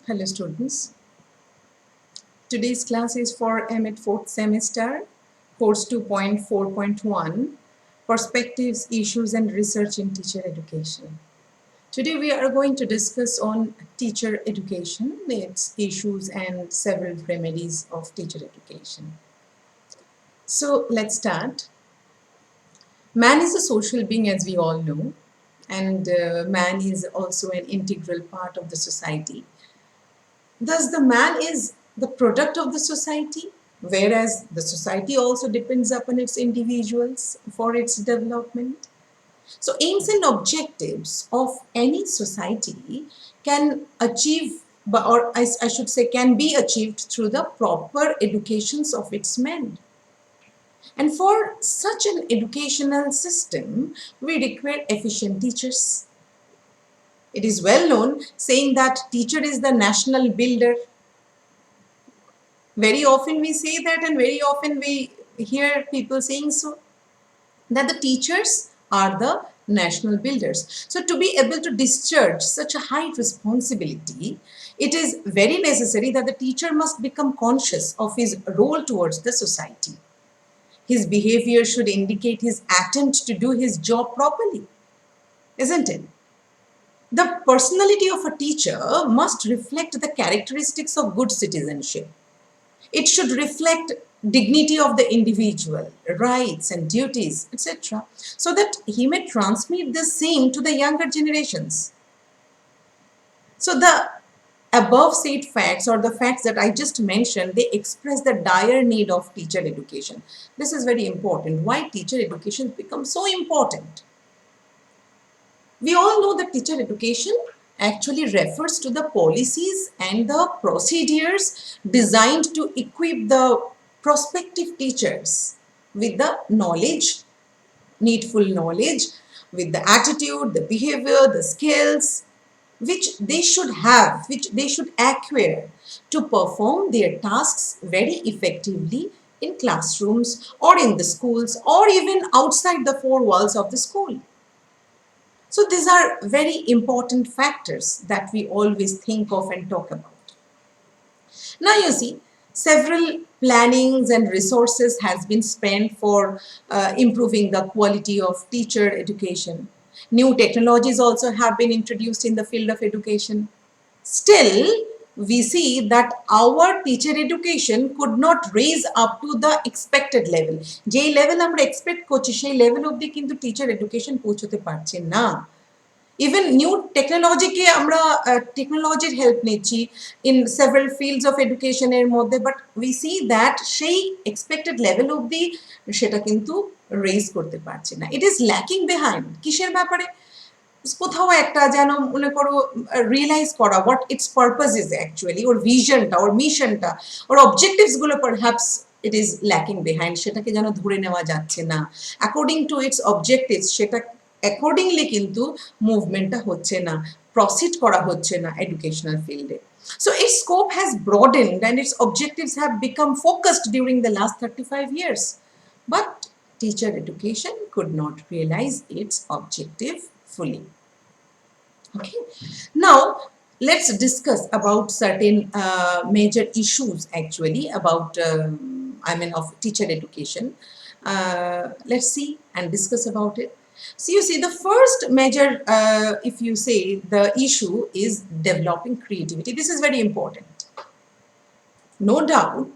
Hello students. Today's class is for M.E.D 4th semester, course 2.4.1, Perspectives, Issues and Research in Teacher Education. Today we are going to discuss on teacher education, its issues and several remedies of teacher education. So let's start. Man is a social being, as we all know, and man is also an integral part of the society. Thus, the man is the product of the society, whereas the society also depends upon its individuals for its development. So, aims and objectives of any society can achieve, or I should say, can be achieved through the proper educations of its men. And for such an educational system, we require efficient teachers. It is well known saying that teacher is the national builder. Very often we say that, and very often we hear people saying so, that the teachers are the national builders. So to be able to discharge such a high responsibility, it is very necessary that the teacher must become conscious of his role towards the society. His behavior should indicate his attempt to do his job properly, isn't it? The personality of a teacher must reflect the characteristics of good citizenship. It should reflect dignity of the individual, rights and duties, etc., so that he may transmit the same to the younger generations. So the above said facts, or the facts that I just mentioned, they express the dire need of teacher education. This is very important. Why teacher education becomes so important? We all know that teacher education actually refers to the policies and the procedures designed to equip the prospective teachers with the knowledge, needful knowledge, with the attitude, the behavior, the skills, which they should have, which they should acquire to perform their tasks very effectively in classrooms or in the schools or even outside the four walls of the school. So these are very important factors that we always think of and talk about. Now you see, several plannings and resources has been spent for improving the quality of teacher education. New technologies also have been introduced in the field of education. Still, we see that our teacher education could not raise up to the expected level. যে level আমরা expect করছি সেই level অবধি কিন্তু teacher education পৌঁছতে পারছে না। Even new technology ke amra technology help নিচ্ছি in several fields of education এর মধ্যে, but we see that সেই expected level অবধি সেটা কিন্তু raise করতে পারছে না। It is lacking behind. কিসের ব্যাপারে? কোথাও একটা যেন মনে করো রিয়েলাইজ করা what its purpose is actually, ওর ভিশনটা, ওর মিশনটা, ওর অবজেক্টিভস গুলো perhaps it is lacking behind, সেটাকে যেন ধরে নেওয়া যাচ্ছে না। According to its objectives, সেটা accordingly কিন্তু মুভমেন্টটা হচ্ছে না, প্রসিড করা হচ্ছে না এডুকেশনাল ফিল্ডে। So its scope has broadened and its objectives have become focused during the last 35 years. But teacher education could not realize its objective fully. Okay. Now, let's discuss about certain major issues actually about, of teacher education. Let's see and discuss about it. So you see, the first major, if you say, the issue is developing creativity. This is very important. No doubt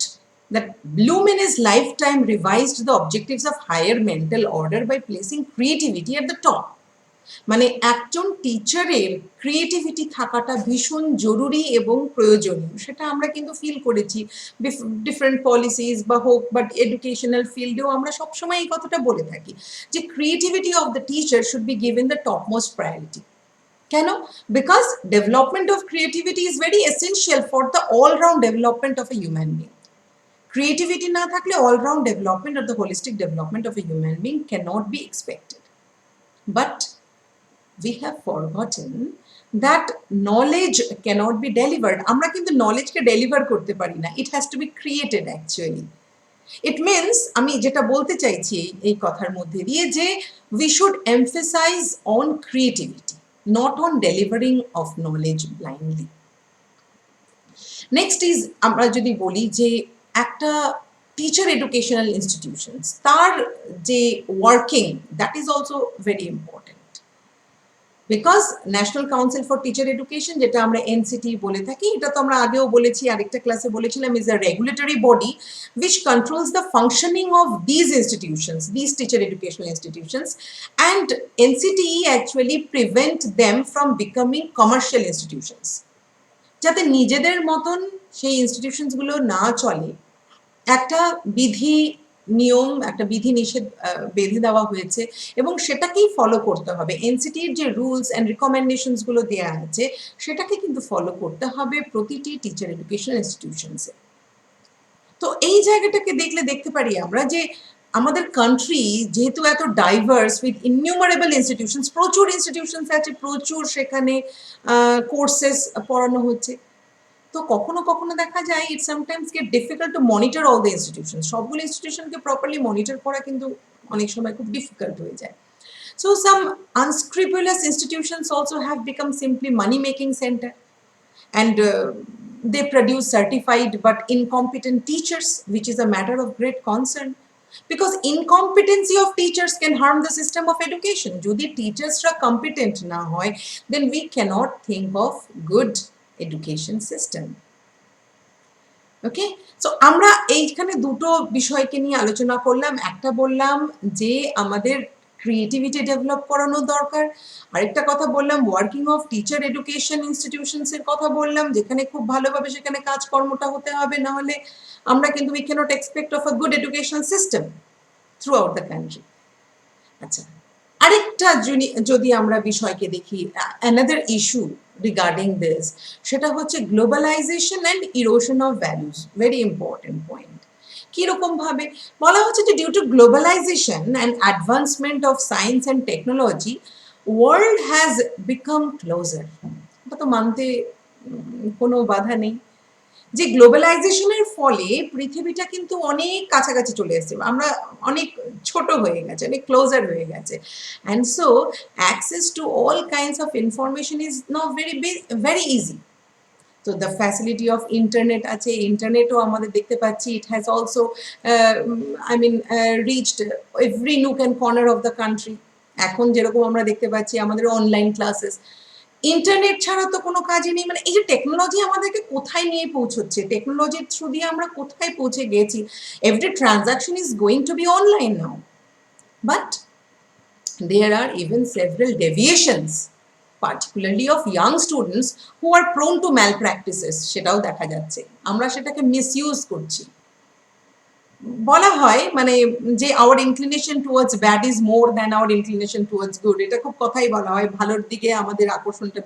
that Bloom in his lifetime revised the objectives of higher mental order by placing creativity at the top. মানে একজন টিচারের creativity থাকাটা ভীষণ জরুরি এবং প্রয়োজনীয়, সেটা আমরা কিন্তু ফিল করেছি ডিফারেন্ট পলিসিস বা হোক, বাট এডুকেশনাল ফিল্ডেও আমরা সবসময় এই কথাটা বলে থাকি যে creativity of the teacher should be given the top most priority. কেন? Because development of creativity is very essential for the allround development of a human being. Creativity না থাকলে allround development of the holistic development of a human being cannot be expected. But we have forgotten that knowledge cannot be delivered. আমরা কিন্তু knowledge কে deliver করতে পারি না. It has to be created actually. It means, আমি যেটা বলতে চাইছি এই কথার মধ্যে দিয়ে যে we should emphasize on creativity, not on delivering of knowledge blindly. Next is আমরা যদি বলি যে একটা টিচার এডুকেশনাল ইনস্টিটিউশনস তার যে working that is also very important because national council for teacher education যেটা আমরা এনসিটি বলে থাকি, এটা তো আমরা আগেও বলেছি, আরেকটা ক্লাসে বলেছিলাম, is a regulatory body which controls the functioning of these institutions, these teacher educational institutions, and NCTE actually prevent them from becoming commercial institutions. যাতে নিজেদের মতন সেই ইনস্টিটিউশনসগুলো না চলে, একটা বিধি নিয়ম, একটা বিধি নিষেধ বেঁধে দেওয়া হয়েছে এবং সেটাকেই ফলো করতে হবে। এনসিটির যে রুলস অ্যান্ড রিকমেন্ডেশনসগুলো দেওয়া আছে সেটাকে কিন্তু ফলো করতে হবে প্রতিটি টিচার এডুকেশনাল ইনস্টিটিউশনসে। তো এই জায়গাটাকে দেখলে দেখতে পারি আমরা যে আমাদের কান্ট্রি যেহেতু এত ডাইভার্স উইথ ইননিউমারেবল ইনস্টিটিউশনস, প্রচুর ইনস্টিটিউশনস আছে, প্রচুর সেখানে কোর্সেস পড়ানো হচ্ছে, তো কখনো কখনো দেখা যায় it sometimes get difficult to monitor all the institutions. সবগুলো ইনস্টিটিউশনকে প্রপারলি মনিটর করা কিন্তু অনেক সময় খুব ডিফিকাল্ট হয়ে যায়। So some unscrupulous institutions also have become simply money-making center, and they produce certified but incompetent teachers, which is a matter of great concern. Because incompetency of teachers can harm the system of education. Jodi teachers ra competent na hoy, then we cannot think of good education system. Okay, so আমরা এইখানে দুটো বিষয়কে নিয়ে আলোচনা করলাম। একটা বললাম যে আমাদের ক্রিয়েটিভিটি ডেভেলপ করানো দরকার, আরেকটা কথা বললাম ওয়ার্কিং অফ টিচার এডুকেশন ইনস্টিটিউশনসের কথা বললাম, যেখানে খুব ভালোভাবে সেখানে কাজকর্মটা হতে হবে, না হলে আমরা কিন্তু we cannot expect of a good educational system throughout the country. আচ্ছা, আরেকটা যদি আমরা বিষয়কে দেখি, অ্যানাদার ইস্যু রিগার্ডিং দিস, সেটা হচ্ছে globalisation and erosion of values. Very important point. কিরকম ভাবে বলা হচ্ছে যে due to globalisation and advancement of science and technology, world has become closer. এটা তো মানতে কোনো বাধা নেই যে গ্লোবালাইজেশনের ফলে পৃথিবীটা কিন্তু অনেক কাছাকাছি চলে এসেছে, আমরা অনেক ছোট হয়ে গেছে, অনেক ক্লোজার হয়ে গেছে, and so access to all kinds of information is now very easy. তো দ্য ফ্যাসিলিটি অফ ইন্টারনেট আছে, ইন্টারনেটও আমাদের দেখতে পাচ্ছি it has also reached every nook and corner of the country. এখন যেরকম আমরা দেখতে পাচ্ছি আমাদের অনলাইন ক্লাসেস, ইন্টারনেট ছাড়া তো কোনো কাজই নেই। মানে এই যে টেকনোলজি আমাদেরকে কোথায় নিয়ে পৌঁছচ্ছে, টেকনোলজির থ্রু দিয়ে আমরা কোথায় পৌঁছে গেছি, every transaction is going to be online now, but there are even several deviations, particularly of young students who are prone to malpractices, সেটাও দেখা যাচ্ছে, আমরা সেটাকে মিসইউজ করছি। বলা হয় মানে যে our inclination towards bad is more than our inclination towards good, এটা খুব কথাই বলা হয়, ভালোর দিকে আমাদের আকর্ষণটা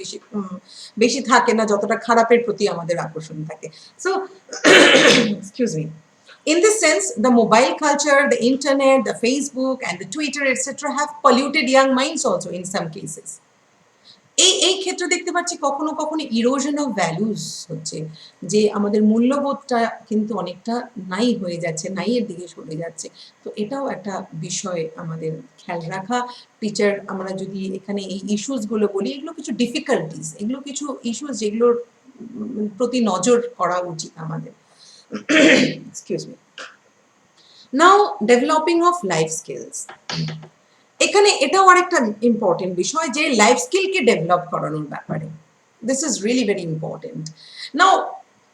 বেশি থাকে না যতটা খারাপের প্রতি আমাদের আকর্ষণ থাকে। So excuse me, in this sense the mobile culture, the internet, the Facebook and the Twitter etc have polluted young minds also in some cases. এই ক্ষেত্রে দেখতে পাচ্ছি কখনো কখনো ইরোশন অফ ভ্যালুস হচ্ছে, যে আমাদের মূল্যবোধটা কিন্তু অনেকটা নাই হয়ে যাচ্ছে, নাইয়ের দিকে সরে যাচ্ছে। তো এটাও একটা বিষয় আমাদের খেয়াল রাখা। টিচার, আমরা যদি এখানে এই ইস্যুসগুলো বলি, এগুলো কিছু ডিফিকাল্টিস, এগুলো কিছু ইস্যুস যেগুলোর প্রতি নজর করা উচিত আমাদের। Excuse me. Now developing of life skills, এখানে এটাও আরেকটা ইম্পর্টেন্ট বিষয় যে লাইফ স্কিলকে ডেভেলপ করানোর ব্যাপারে। This is really very important. Now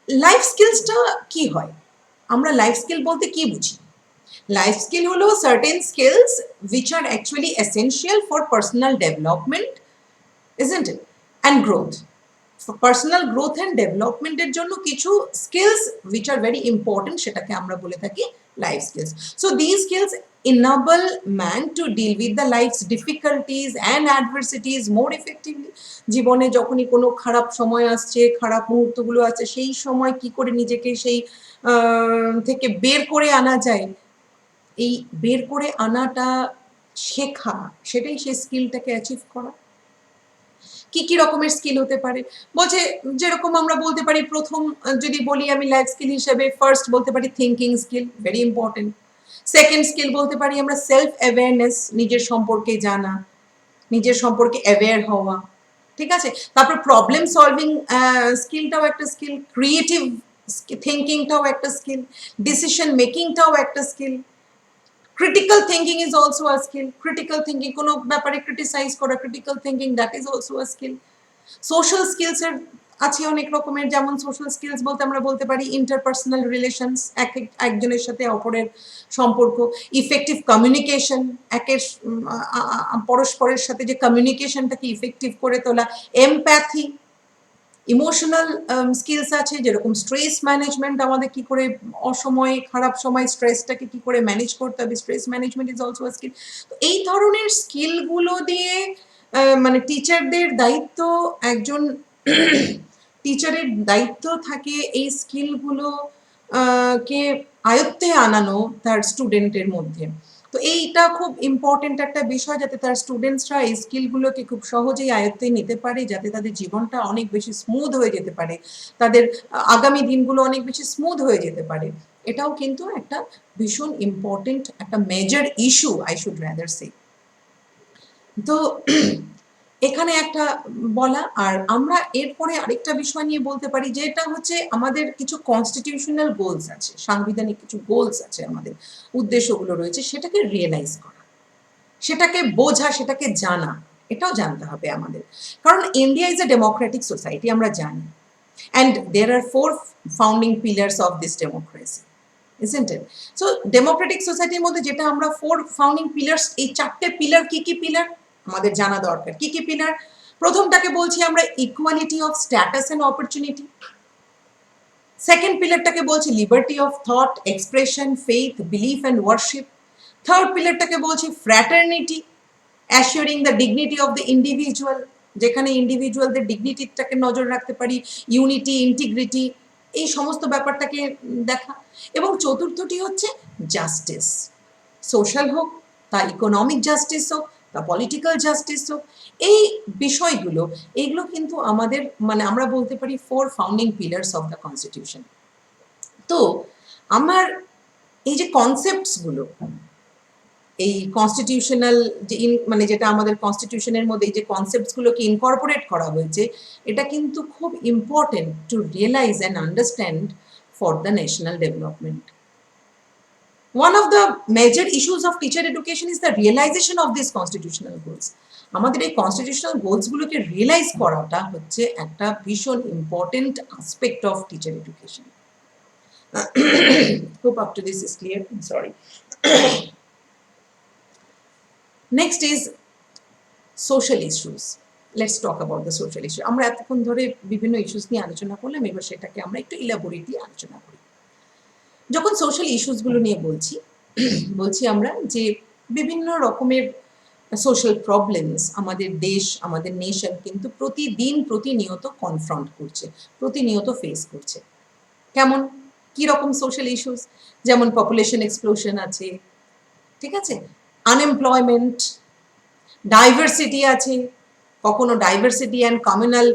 life স্কিলসটা কি হয়, আমরা লাইফ স্কিল বলতে কি বুঝি? লাইফ স্কিল হলো certain skills which are actually essential for personal development, isn't it, and growth. For personal growth and development এর জন্য কিছু skills which are very important, সেটাকে আমরা বলে থাকি life skills. So these skills enable man to deal with the life's difficulties and adversities more effectively. জীবনে যখনই কোনো খারাপ সময় আসছে, খারাপ মুহূর্তগুলো আছে, সেই সময় কি করে নিজেকে সেই থেকে বের করে আনা যায়, এই বের করে আনাটা শেখা, সেটাই সেই স্কিলটাকে অ্যাচিভ করা। কি কি রকমের স্কিল হতে পারে বলছে, যেরকম আমরা বলতে পারি, প্রথম যদি বলি আমি লাইফ স্কিল হিসেবে, ফার্স্ট বলতে পারি thinking skill, very important. Second skill বলতে পারি আমরা সেলফ অ্যাওয়ারনেস, নিজের সম্পর্কে জানা, নিজের সম্পর্কে অ্যাওয়্যার হওয়া, ঠিক আছে? তারপর প্রবলেম সলভিং স্কিলটাও একটা স্কিল, ক্রিয়েটিভ থিঙ্কিংটাও একটা স্কিল, ডিসিশন মেকিংটাও একটা skill, critical thinking is also a skill, critical thinking কোনো ব্যাপারে ক্রিটিসাইজ করা, critical thinking that is also a skill. Social স্কিলসের আছে অনেক রকমের, যেমন সোশ্যাল স্কিলস বলতে আমরা বলতে পারি ইন্টারপার্সোনাল রিলেশনস, একজনের সাথে অপরের সম্পর্ক, ইফেক্টিভ কমিউনিকেশন, পরস্পরের সাথে যে কমিউনিকেশনটাকে ইফেক্টিভ করে তোলা, এমপ্যাথি, ইমোশনাল স্কিলস আছে যেরকম স্ট্রেস ম্যানেজমেন্ট, আমাদের কি করে অসময়ে খারাপ সময় স্ট্রেসটাকে কি করে ম্যানেজ করতে হবে, stress management is also a skill. তো এই ধরনের স্কিলগুলো দিয়ে মানে টিচারদের দায়িত্ব, একজন টিচারের দায়িত্ব থাকে এই স্কিলগুলো কে আয়ত্তে আনানো তার স্টুডেন্টের মধ্যে। তো এইটা খুব ইম্পর্টেন্ট একটা বিষয়, যাতে তার স্টুডেন্টসরা এই স্কিলগুলোকে খুব সহজেই আয়ত্তে নিতে পারে, যাতে তাদের জীবনটা অনেক বেশি স্মুথ হয়ে যেতে পারে, তাদের আগামী দিনগুলো অনেক বেশি স্মুথ হয়ে যেতে পারে। এটাও কিন্তু একটা ভীষণ ইম্পর্টেন্ট একটা major issue, I should rather সে। তো এখানে একটা বলা, আর আমরা এরপরে আরেকটা বিষয় নিয়ে বলতে পারি, যেটা হচ্ছে আমাদের কিছু কনস্টিটিউশনাল গোলস আছে, সাংবিধানিক কিছু গোলস আছে, আমাদের উদ্দেশ্যগুলো রয়েছে, সেটাকে রিয়েলাইজ করা, সেটাকে বোঝা, সেটাকে জানা, এটাও জানতে হবে আমাদের। কারণ India is a democratic society, আমরা জানি, and there are 4 founding pillars of this democracy, isn't it? So democratic সোসাইটির মধ্যে যেটা আমরা 4 ফাউন্ডিং পিলার্স, এই 4টে পিলার কি কি পিলার আমাদের জানা দরকার। কি কি পিলার? প্রথমটাকে বলছি আমরা equality of status and opportunity. Second পিলারটাকে বলছি liberty of thought, expression, faith, belief and worship. Third পিলারটাকে বলছি fraternity, assuring the dignity of the individual, যেখানে ইন্ডিভিজুয়ালদের ডিগনিটিটাকে নজর রাখতে পারি, ইউনিটি, ইন্টিগ্রিটি, এই সমস্ত ব্যাপারটাকে দেখা। এবং চতুর্থটি হচ্ছে জাস্টিস, সোশ্যাল হোক, তা ইকোনমিক জাস্টিস হোক, তা পলিটিক্যাল জাস্টিস হোক, এই বিষয়গুলো, এইগুলো কিন্তু আমাদের মানে আমরা বলতে পারি 4 founding pillars of the constitution. তো আমার এই যে কনসেপ্টসগুলো, এই কনস্টিটিউশনাল যে মানে যেটা আমাদের কনস্টিটিউশনের মধ্যে এই যে কনসেপ্টসগুলোকে ইনকর্পোরেট করা হয়েছে, এটা কিন্তু খুব important to realise and understand for the national development. One of the major issues of teacher education is the realization of these constitutional goals. আমাদের এই কনস্টিটিউশনাল গোলসগুলোকে রিয়েলাইজ করাটা হচ্ছে একটা ভীষণ important aspect of teacher education. Hope up to this is clear. I'm sorry. Next is social issues. Let's talk about the social issue. আমরা এতক্ষণ ধরে বিভিন্ন ইস্যুস নিয়ে আলোচনা করলাম, এবার সেটাকে আমরা একটু ইলাবোরেটলি আলোচনা করি। যখন সোশ্যাল ইস্যুসগুলো নিয়ে বলছি আমরা যে বিভিন্ন রকমের সোশ্যাল প্রবলেমস আমাদের দেশ, আমাদের নেশন কিন্তু প্রতিনিয়ত কনফ্রন্ট করছে, প্রতিনিয়ত ফেস করছে। কেমন কি রকম সোশ্যাল ইস্যুস? যেমন পপুলেশন এক্সপ্লোশন আছে, ঠিক আছে, আনএমপ্লয়মেন্ট, ডাইভার্সিটি আছে, কখনো ডাইভার্সিটি অ্যান্ড কমিউনাল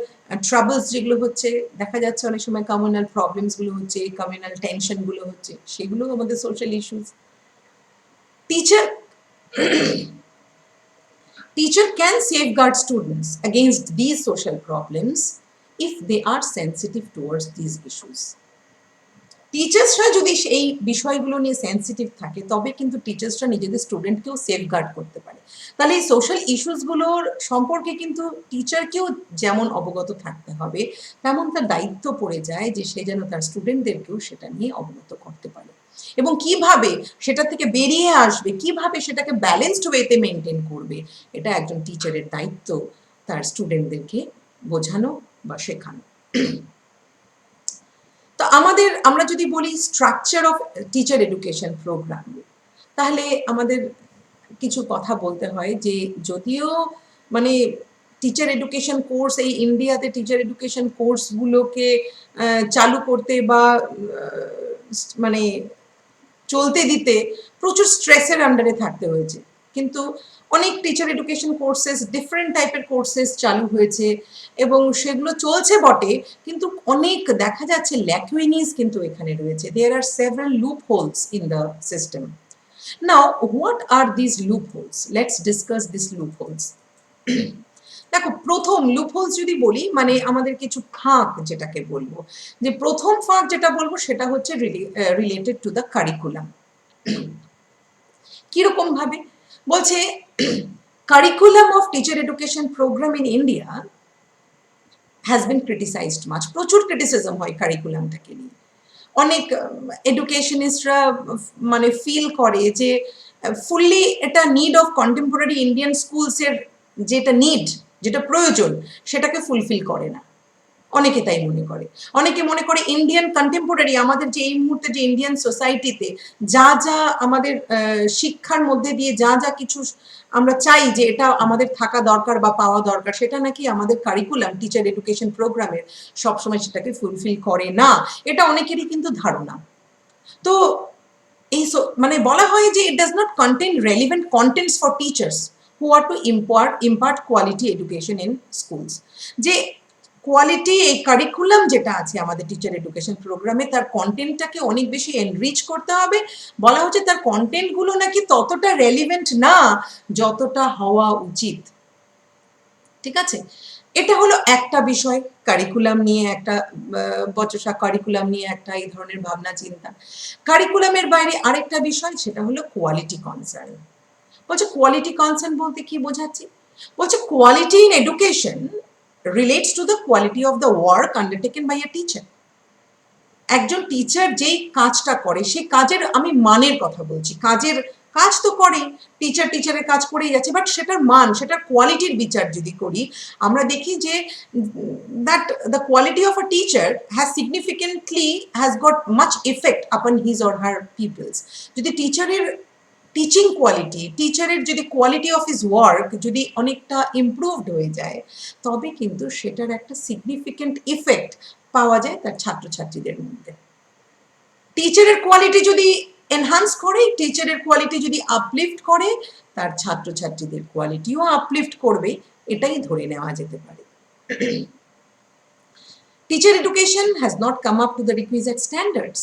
ট্রাবলস যেগুলো হচ্ছে, দেখা যাচ্ছে অনেক সময় কমিউনাল প্রবলেমসগুলো হচ্ছে, কমিউনাল টেনশনগুলো হচ্ছে, সেগুলো আমাদের social issues. Teacher can safeguard students against these social problems if they are sensitive towards these issues. টিচার্সরা যদি এই বিষয়গুলো নিয়ে সেন্সিটিভ থাকে, তবে কিন্তু টিচার্সরা নিজেদের স্টুডেন্টকেও সেফগার্ড করতে পারে। তাহলে এই সোশ্যাল ইস্যুসগুলোর সম্পর্কে কিন্তু টিচারকেও যেমন অবগত থাকতে হবে, তেমন তার দায়িত্ব পড়ে যায় যে সে যেন তার স্টুডেন্টদেরকেও সেটা নিয়ে অবগত করতে পারে, এবং কিভাবে সেটা থেকে বেরিয়ে আসবে, কিভাবে সেটাকে ব্যালেন্সড ওয়েতে মেনটেন করবে, এটা একজন টিচারের দায়িত্ব তার স্টুডেন্টদেরকে বোঝানো বা শেখানো। তো আমরা যদি বলি structure of teacher education programme, তাহলে আমাদের কিছু কথা বলতে হয় যে যদিও মানে টিচার এডুকেশন কোর্স, এই ইন্ডিয়াতে টিচার এডুকেশন কোর্সগুলোকে চালু করতে বা মানে চলতে দিতে প্রচুর স্ট্রেসের আন্ডারে থাকতে হয়েছে, কিন্তু অনেক টিচার এডুকেশন কোর্সেস, ডিফারেন্ট টাইপের কোর্সেস চালু হয়েছে এবং সেগুলো চলছে বটে, কিন্তু অনেক দেখা যাচ্ছে ল্যাকুইনিস কিন্তু এখানে রয়েছে। There are several loopholes in the system. Now what are this loopholes? Let's discuss this loopholes. দেখো, প্রথম লুপহোলস যদি বলি, মানে আমাদের কিছু ফাঁক যেটাকে বলবো, যে প্রথম ফাঁক যেটা বলবো সেটা হচ্ছে রিলেটেড টু দ্য কারিকুলাম। কিরকম ভাবে বলছে, curriculum of teacher education programme in India has been criticised much, প্রচুর ক্রিটিসিজম হয় কারিকুলামটাকে নিয়ে। অনেক এডুকেশনিস্টরা মানে ফিল করে যে ফুললি এটা নিড অফ কন্টেম্পোরারি ইন্ডিয়ান স্কুলসের যেটা নিড, যেটা প্রয়োজন, সেটাকে ফুলফিল করে না। অনেকে তাই মনে করে। অনেকে মনে করে ইন্ডিয়ান কন্টেম্পোরারি, আমাদের যে এই মুহূর্তে যে ইন্ডিয়ান সোসাইটিতে যা যা আমাদের শিক্ষার মধ্যে দিয়ে যা যা কিছু আমরা চাই যে এটা আমাদের থাকা দরকার বা পাওয়া দরকার, সেটা নাকি আমাদের কারিকুলাম টিচার এডুকেশন প্রোগ্রামের সবসময় সেটাকে ফুলফিল করে না। এটা অনেকেরই কিন্তু ধারণা। তো এই মানে বলা হয় যে it does not contain relevant contents for teachers who are to impart quality education in schools. যে কোয়ালিটি এই কারিকুলাম যেটা আছে আমাদের টিচার এডুকেশন প্রোগ্রামে, তার কন্টেন্টটাকে অনেক বেশি এনরিচ করতে হবে। বলা হচ্ছে তার কন্টেন্টগুলো নাকি ততটা রেলিভেন্ট না যতটা হওয়া উচিত। ঠিক আছে, এটা হলো একটা বিষয়, কারিকুলাম নিয়ে একটা বচসা, কারিকুলাম নিয়ে একটা এই ধরনের ভাবনা চিন্তা। কারিকুলামের বাইরে আরেকটা বিষয়, সেটা হলো কোয়ালিটি কনসার্ন। বলছে কোয়ালিটি কনসার্ন বলতে কি বোঝাচ্ছি, বলছে quality in education relates to the quality of the work undertaken by a teacher. একজন টিচার যেই কাজটা করে সেই কাজের আমি মানের কথা বলছি। কাজ তো করে টিচারের কাজ করেই যাচ্ছে, বাট সেটার মান, সেটার কোয়ালিটির বিচার যদি করি, আমরা দেখি যে that the quality of a teacher has got much effect upon his or her peoples. যদি টিচিং কোয়ালিটি, টিচারের যদি কোয়ালিটি অফ হিজ ওয়ার্ক যদি অনেকটা ইমপ্রুভড হয়ে যায়, তবে কিন্তু সেটার একটা সিগনিফিকেন্ট ইফেক্ট পাওয়া যায় তার ছাত্রছাত্রীদের মধ্যে। টিচারের কোয়ালিটি যদি এনহান্স করে, টিচারের কোয়ালিটি যদি আপলিফট করে, তার ছাত্রছাত্রীদের কোয়ালিটিও আপলিফট করবে, এটাই ধরে নেওয়া যেতে পারে। Teacher education has not come up to the requisite standards.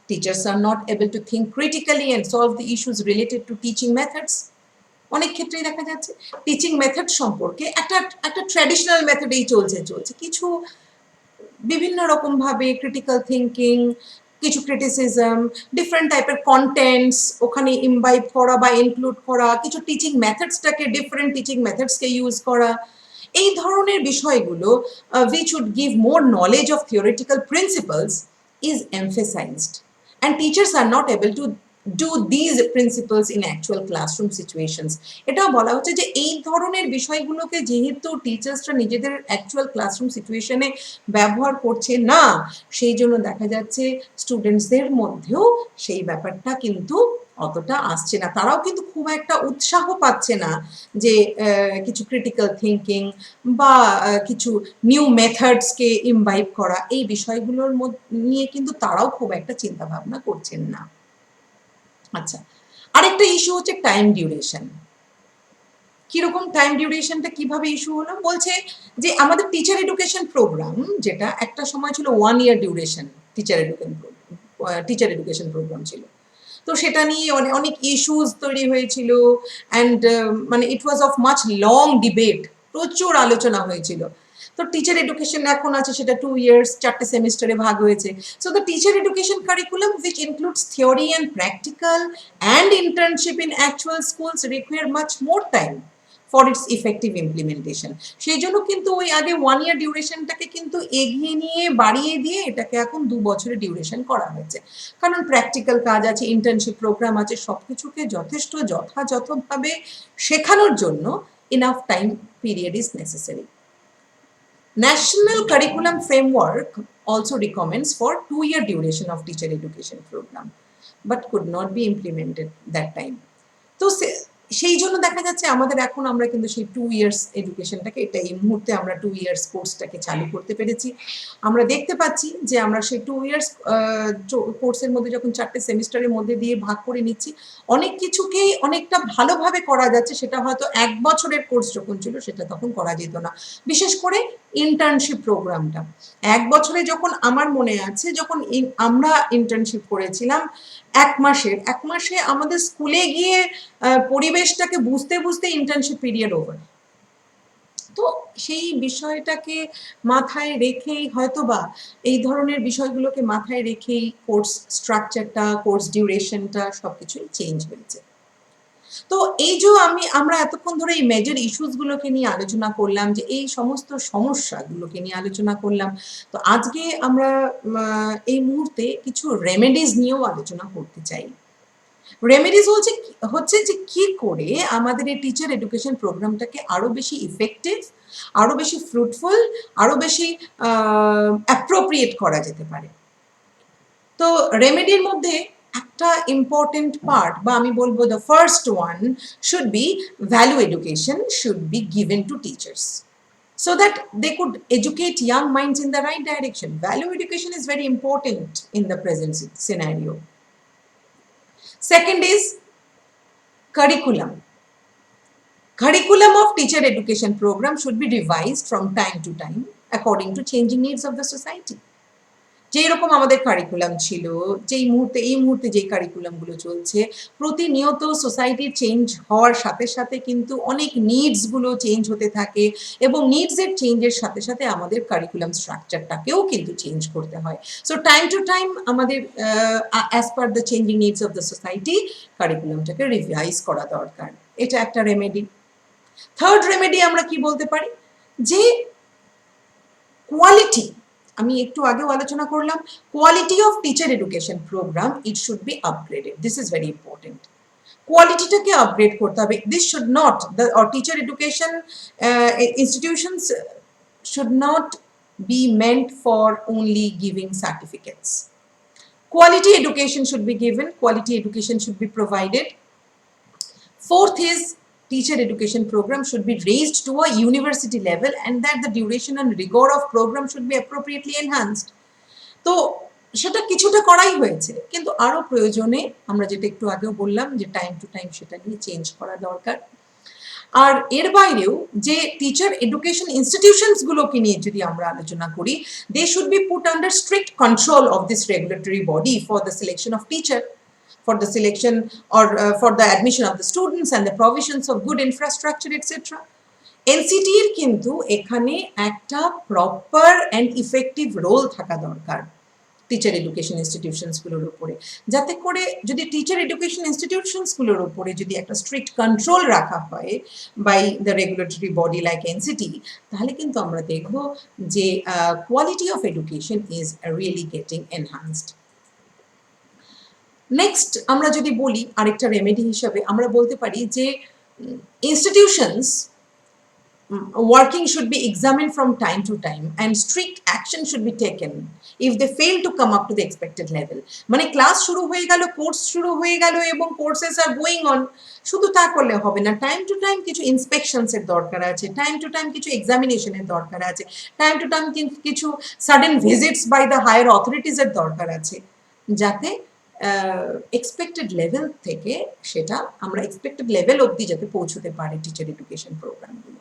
Teachers are not able to think critically and solve the issues related to teaching methods. অনেক ক্ষেত্রেই দেখা যাচ্ছে টিচিং মেথড সম্পর্কে একটা ট্র্যাডিশনাল মেথডেই চলছে, কিছু বিভিন্ন রকম ভাবে ক্রিটিক্যাল থিঙ্কিং, কিছু ক্রিটিসিজম, ডিফারেন্ট টাইপের কন্টেন্টস ওখানে ইমবাইব করা বা ইনক্লুড করা, কিছু টিচিং মেথডসটাকে, ডিফারেন্ট টিচিং মেথডসকে ইউজ করা, এই ধরনের বিষয়গুলো which would give more knowledge of theoretical principles is emphasized, and teachers are not able to do these principles in actual classroom situations. এটাও বলা হচ্ছে যে এই ধরনের বিষয়গুলোকে যেহেতু টিচার্সরা নিজেদের অ্যাকচুয়াল ক্লাসরুম সিচুয়েশনে ব্যবহার করছে না, সেই জন্য দেখা যাচ্ছে স্টুডেন্টসদের মধ্যেও সেই ব্যাপারটা কিন্তু অতটা আসছে না। তারাও কিন্তু খুব একটা উৎসাহ পাচ্ছে না যে কিছু ক্রিটিক্যাল থিঙ্কিং বা কিছু নিউ মেথডসকে ইমবাইব করা, এই বিষয়গুলোর নিয়ে কিন্তু তারাও খুব একটা চিন্তা ভাবনা করছেন না। আচ্ছা, আরেকটা ইস্যু হচ্ছে টাইম ডিউরেশন। কিরকম টাইম ডিউরেশনটা কিভাবে ইস্যু হলো, বলছে যে আমাদের টিচার এডুকেশন প্রোগ্রাম, যেটা একটা সময় ছিল 1 year duration teacher education programme ছিল, তো সেটা নিয়ে অনেক ইস্যুস তৈরি হয়েছিল, অ্যান্ড মানে ইট was of much long debate, প্রচুর আলোচনা হয়েছিল। তো টিচার এডুকেশন এখন আছে সেটা 2 years, 4টে সেমিস্টারে ভাগ হয়েছে। So the teacher education curriculum which includes theory and practical and internship in actual schools require much more time for its effective implementation. সেই জন্য কিন্তু ওই আগে 1 year ডিউরেশনটাকে কিন্তু এগিয়ে নিয়ে বাড়িয়ে দিয়ে এটাকে এখন 2 বছরের ডিউরেশন করা হয়েছে, কারণ প্র্যাকটিক্যাল কাজ আছে, ইন্টার্নশিপ প্রোগ্রাম আছে, সবকিছুকে যথেষ্ট যথাযথভাবে শেখানোর জন্য enough time period is necessary. National Curriculum Framework also recommends for 2 year duration of teacher education program, but could not be implemented that time. তো সেই জন্য দেখা যাচ্ছে আমাদের এখন আমরা কিন্তু সেই 2 years এডুকেশনটাকে, এটা এই মুহূর্তে আমরা 2 years কোর্সটাকে চালু করতে পেরেছি। আমরা দেখতে পাচ্ছি যে আমরা সেই 2 years কোর্সের মধ্যে যখন 4টে সেমিস্টারের মধ্যে দিয়ে ভাগ করে নিচ্ছি, অনেক কিছুকেই অনেকটা ভালোভাবে করা যাচ্ছে, সেটা হয়তো 1 বছরের কোর্স যখন ছিল সেটা তখন করা যেত না। বিশেষ করে ইন্টার্নশিপ প্রোগ্রামটা 1 বছরে, যখন আমার মনে আছে যখন আমরা ইন্টার্নশিপ করেছিলাম 1 মাসে আমাদের স্কুলে গিয়ে পরিবেশটাকে বুঝতে ইন্টার্নশিপ পিরিয়ড ওভার। তো সেই বিষয়টাকে মাথায় রেখেই হয়তোবা এই ধরনের বিষয়গুলোকে মাথায় রেখেই কোর্স স্ট্রাকচারটা, কোর্স ডিউরেশনটা সবকিছুই চেঞ্জ হয়েছে। তো এই যে আমরা এতক্ষণ ধরে এই মেজর ইস্যুসগুলোকে নিয়ে আলোচনা করলাম, যে এই সমস্ত সমস্যাগুলোকে নিয়ে আলোচনা করলাম, তো আজকে আমরা এই মুহূর্তে কিছু রেমেডিজ নিয়েও আলোচনা করতে চাই। রেমেডিজ হচ্ছে যে কি করে আমাদের এই টিচার এডুকেশন প্রোগ্রামটাকে আরো বেশি ইফেক্টিভ, আরো বেশি ফ্রুটফুল, আরো বেশি অ্যাপ্রোপ্রিয়েট করা যেতে পারে। তো রেমেডির মধ্যে একটা ইম্পর্টেন্ট পার্ট, বা আমি বলবো the first one should be value education should be given to teachers so that they could educate young minds in the right direction. Value education is very important in the present scenario. Second is curriculum. Curriculum of teacher education program should be revised from time to time according to changing needs of the society. যেই রকম আমাদের curriculum ছিল, এই মুহূর্তে যেই কারিকুলামগুলো চলছে, প্রতিনিয়ত সোসাইটির চেঞ্জ হওয়ার সাথে সাথে কিন্তু অনেক নিডসগুলো চেঞ্জ হতে থাকে, এবং নিডসের চেঞ্জের সাথে সাথে আমাদের কারিকুলাম স্ট্রাকচারটাকেও কিন্তু চেঞ্জ করতে হয়। সো টাইম টু টাইম আমাদের as per the changing needs of the society কারিকুলামটাকে রিভাইজ করা দরকার। এটা একটা রেমেডি। থার্ড রেমেডি আমরা কি বলতে পারি, যে কোয়ালিটি, আমি একটু আগেও আলোচনা করলাম, quality of teacher education program it should be upgraded. This is very important. কোয়ালিটিটাকে আপগ্রেড করতে হবে। This should not, the teacher education institutions should not be meant for only giving certificates. Quality education should be given, quality education should be provided. Fourth is teacher education program should be raised to a university level, and that the duration and rigor of program should be appropriately enhanced. তো সেটা কিছুটা করাই হয়েছে, কিন্তু আরো প্রয়োজনে আমরা যেটা একটু আগেও বললাম যে টাইম টু টাইম সেটা নিয়ে চেঞ্জ করা দরকার। আর এর বাইরেও যে টিচার এডুকেশন ইনস্টিটিউশনস গুলোকে নিয়ে যদি আমরা আলোচনা করি, they should be put under strict control of this regulatory body for the selection of teacher, for the selection or for the admission of the students and the provisions of good infrastructure etc. NCT এর কিন্তু এখানে একটা proper and effective role থাকা দরকার teacher education ইনস্টিটিউশনসগুলোর উপরে, যাতে করে যদি টিচার এডুকেশন ইনস্টিটিউশনসগুলোর উপরে যদি একটা স্ট্রিক্ট কন্ট্রোল রাখা হয় by the regulatory body like NCTE, তাহলে কিন্তু আমরা দেখব যে quality of education is really getting enhanced. Next আমরা যদি বলি আরেকটা রেমেডি হিসাবে, আমরা বলতে পারি যে institutions working should be examined from time to time and strict action should be taken if they fail to come up to the expected level. মানে ক্লাস শুরু হয়ে গেল, কোর্স শুরু হয়ে গেল এবং কোর্সেস আর গোয়িং অন, শুধু তা করলে হবে না। টাইম টু টাইম কিছু ইন্সপেকশনস এর দরকার আছে, টাইম টু টাইম কিছু এক্সামিনেশনের দরকার আছে, টাইম টু টাইম কিছু sudden visits by the higher authorities এর দরকার আছে, যাতে এক্সপেক্টেড লেভেল থেকে সেটা আমরা এক্সপেক্টেড লেভেল অবধি যাতে পৌঁছতে পারে টিচার এডুকেশন প্রোগ্রামগুলো।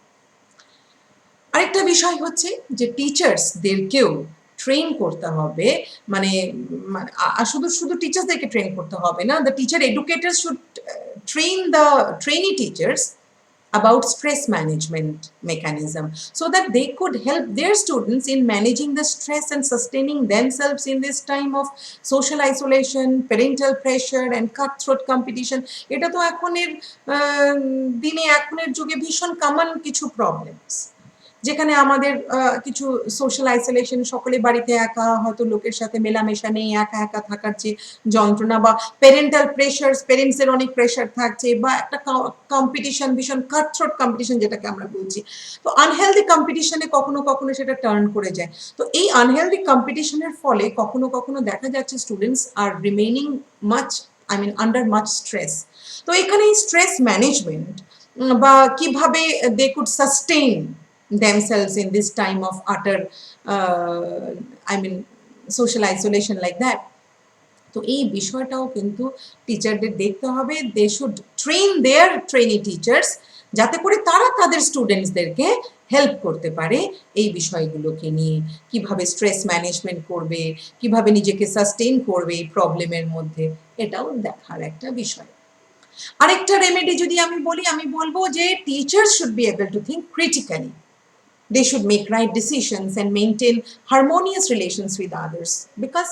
আরেকটা বিষয় হচ্ছে যে টিচার্সদেরকেও ট্রেন করতে হবে, মানে শুধু টিচার্সদেরকে ট্রেন করতে হবে না, the teacher educators should train the trainee teachers about stress management mechanism so that they could help their students in managing the stress and sustaining themselves in this time of social isolation, parental pressure and cutthroat competition. এটা তো এখনের দিনে, এখনের যুগে ভীষণ common কিছু problems, যেখানে আমাদের কিছু সোশ্যাল আইসোলেশন, সকলে বাড়িতে একা, হয়তো লোকের সাথে মেলামেশা নেই, একা একা থাকার যে যন্ত্রণা, বা প্যারেন্টাল প্রেশার, প্যারেন্টসের অনেক প্রেশার থাকছে, বা একটা কম্পিটিশন, ভীষণ কাটথ্রোট কম্পিটিশন যেটাকে আমরা বলছি, তো আনহেলদি কম্পিটিশনে কখনো কখনো সেটা টার্ন করে যায়। তো এই আনহেলদি কম্পিটিশনের ফলে কখনো কখনো দেখা যাচ্ছে students are remaining under much stress. তো এখানে স্ট্রেস ম্যানেজমেন্ট বা কিভাবে they could sustain themselves in this time of utter social isolation like that, তো এই বিষয়টাও কিন্তু টিচারদের দেখতে হবে। They should train their trainee teachers, যাতে করে তারা তাদের স্টুডেন্টসদেরকে হেল্প করতে পারে এই বিষয়গুলোকে নিয়ে, কিভাবে স্ট্রেস ম্যানেজমেন্ট করবে, কিভাবে নিজেকে সাস্টেইন করবে এই প্রবলেমের মধ্যে, এটাও দেখার একটা বিষয়। আরেকটা রেমেডি যদি আমি বলি, আমি বলবো যে teachers should be able to think critically. They should make right decisions and maintain harmonious relations with others, because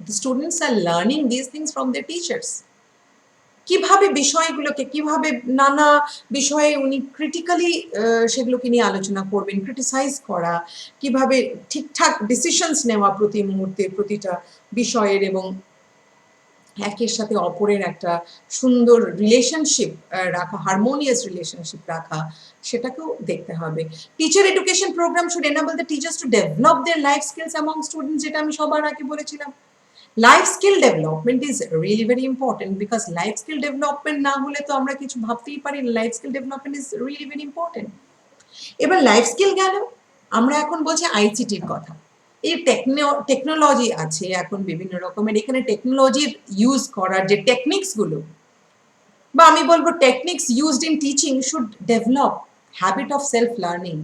the students are learning these things from their teachers. কিভাবে বিষয়গুলোকে, কিভাবে নানা বিষয়ে উনি ক্রিটিক্যালি সেগুলোকে নিয়ে আলোচনা করবেন, ক্রিটিসাইজ করা, কিভাবে ঠিকঠাক ডিসিশনস নেওয়া প্রতি মুহূর্তে প্রতিটা বিষয়ের, এবং একের সাথে অপরের একটা সুন্দর রিলেশনশিপ রাখা, হারমোনিয়াস রিলেশনশিপ রাখা, সেটাকেও দেখতে হবে। Teacher education programme should enable the teachers to develop their life skills among students, যেটা আমি সবার আগে বলেছিলাম। Life skill development is really very important, because life skill development না হলে তো আমরা কিছু ভাবতেই পারি না। Life skill development is really very important. এবার লাইফ স্কিল গেল, আমরা এখন বলছি আইসিটির কথা। এই টেকনোলজি আছে এখন বিভিন্ন রকমের, এখানে টেকনোলজির ইউজ করার যে টেকনিক্সগুলো, বা আমি বলবো techniques used in teaching should develop habit of self learning.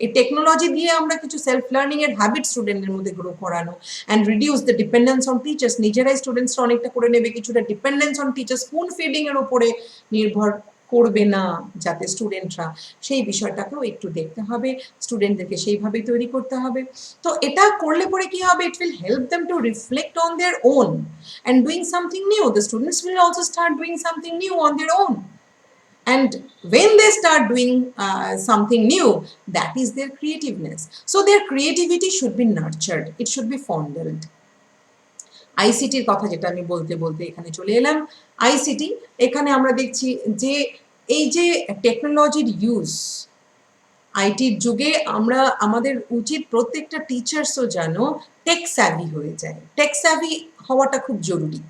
এই টেকনোলজি দিয়ে আমরা কিছু সেলফ লার্নিং এর হ্যাবিট স্টুডেন্টের মধ্যে গ্রো করানো, and reduce the dependence on teachers. নিজেরাই স্টুডেন্টসরা অনেকটা করে নেবে, কিছুটা dependence on teachers, spoon feeding এর উপরে নির্ভর করবে না, যাতে স্টুডেন্টরা, সেই বিষয়টাকেও একটু দেখতে হবে, স্টুডেন্টদেরকে সেইভাবেই তৈরি করতে হবে। তো এটা করলে পরে কি হবে, it will help them to reflect on their own and doing something new. The students will also start doing something new on their own. And when they start doing something new, that is their creativeness. So their creativity should be nurtured. It should be fondled. আইসিটির কথা যেটা আমি বলতে বলতে এখানে চলে এলাম। ICT, এখানে আমরা দেখছি যে এই যে টেকনোলজির ইউজ, আইটির যুগে আমরা, আমাদের উচিত প্রত্যেকটা টিচার্সও যেন টেক স্যাভি হয়ে যায়। টেক স্যাভি হওয়াটা খুব জরুরি।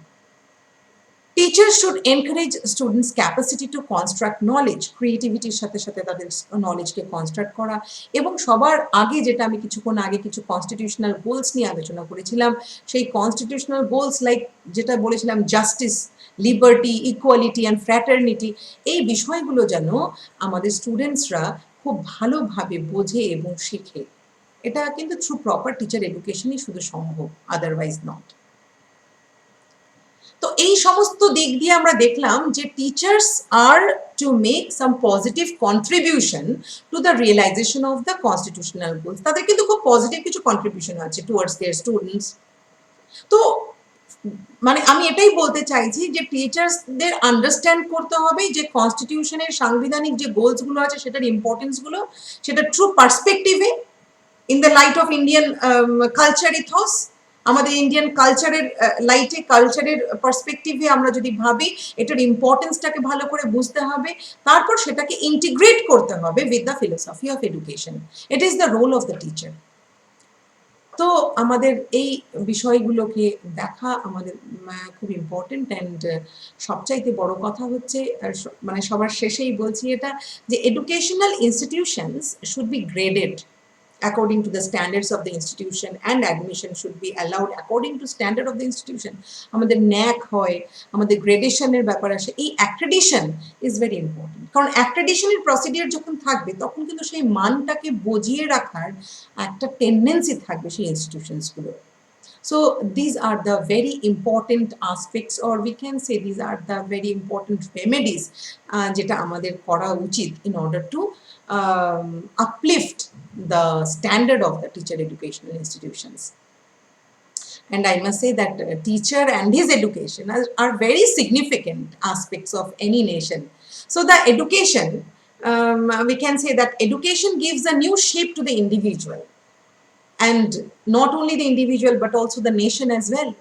Teachers should encourage students capacity to construct knowledge, ক্রিয়েটিভিটির সাথে সাথে তাদের নলেজকে কনস্ট্রাক্ট করা, এবং সবার আগে যেটা আমি কিছুক্ষণ আগে কিছু কনস্টিটিউশনাল গোলস নিয়ে আলোচনা করেছিলাম, সেই কনস্টিটিউশনাল গোলস লাইক যেটা বলেছিলাম justice, liberty, equality and fraternity, এই বিষয়গুলো যেন আমাদের স্টুডেন্টসরা খুব ভালোভাবে বোঝে এবং শেখে। এটা কিন্তু থ্রু প্রপার টিচার এডুকেশনই শুধু সম্ভব, আদারওয়াইজ নট। তো এই সমস্ত দিক দিয়ে আমরা দেখলাম যে teachers are to make some positive contribution to the realisation of the constitutional goals. তাদের কিন্তু খুব পজিটিভ কিছু কন্ট্রিবিউশন আছে টুয়ার্ডস দেয়ার স্টুডেন্টস। তো মানে আমি এটাই বলতে চাইছি যে টিচার্সদের আন্ডারস্ট্যান্ড করতে হবে যে কনস্টিটিউশনের সাংবিধানিক যে গোলসগুলো আছে সেটার ইম্পর্টেন্সগুলো, সেটা ট্রু পার্সপেক্টিভে, in the light of Indian culture ethos, আমাদের ইন্ডিয়ান কালচারের লাইটে, কালচারের পার্সপেক্টিভে আমরা যদি ভাবি, এটার ইম্পর্টেন্সটাকে ভালো করে বুঝতে হবে, তারপর সেটাকে ইন্টিগ্রেট করতে হবে with the philosophy of education. It is the role of the teacher. তো আমাদের এই বিষয়গুলোকে দেখা আমাদের খুব ইম্পর্টেন্ট। অ্যান্ড সবচাইতে বড় কথা হচ্ছে, মানে সবার শেষেই বলছি এটা, যে educational institutions should be graded according to the standards of the institution, and admission should be allowed according to standard of the institution. আমাদের ন্যাক হয়, আমাদের গ্রেডেশনের ব্যাপার আসে, এই অ্যাক্রেডিশন ইজ ভেরি ইম্পর্টেন্ট। কারণ অ্যাক্রেডিশনের প্রসিডিওর যখন থাকবে তখন কিন্তু সেই মানটাকে বজিয়ে রাখার একটা টেন্ডেন্সি থাকবে সেই ইনস্টিটিউশনসগুলো। So these are the very important aspects, or we can say these are the very important remedies যেটা আমাদের করা উচিত in order to uplift the standard of the teacher educational institutions. And I must say that teacher and his education are very significant aspects of any nation. So the education, we can say that education gives a new shape to the individual, and not only the individual but also the nation as well.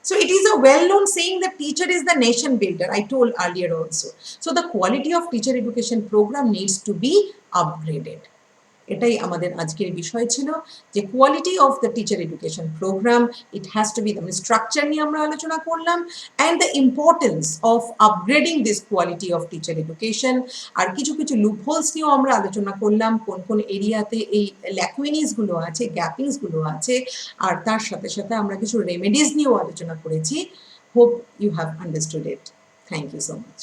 So it is a well-known saying that teacher is the nation builder, I told earlier also. So the quality of teacher education program needs to be upgraded. এটাই আমাদের আজকের বিষয় ছিল, যে quality of the teacher education program, it has to be, মানে structure নিয়ে আমরা আলোচনা করলাম, and the importance of upgrading this quality of teacher education. আর কিছু কিছু লুপহোলস নিয়েও আমরা আলোচনা করলাম, কোন কোন এরিয়াতে এই ল্যাকুইনিসগুলো আছে, গ্যাপিংসগুলো আছে, আর তার সাথে সাথে আমরা কিছু রেমেডিস নিয়েও আলোচনা করেছি। Hope you have understood it. Thank you so much.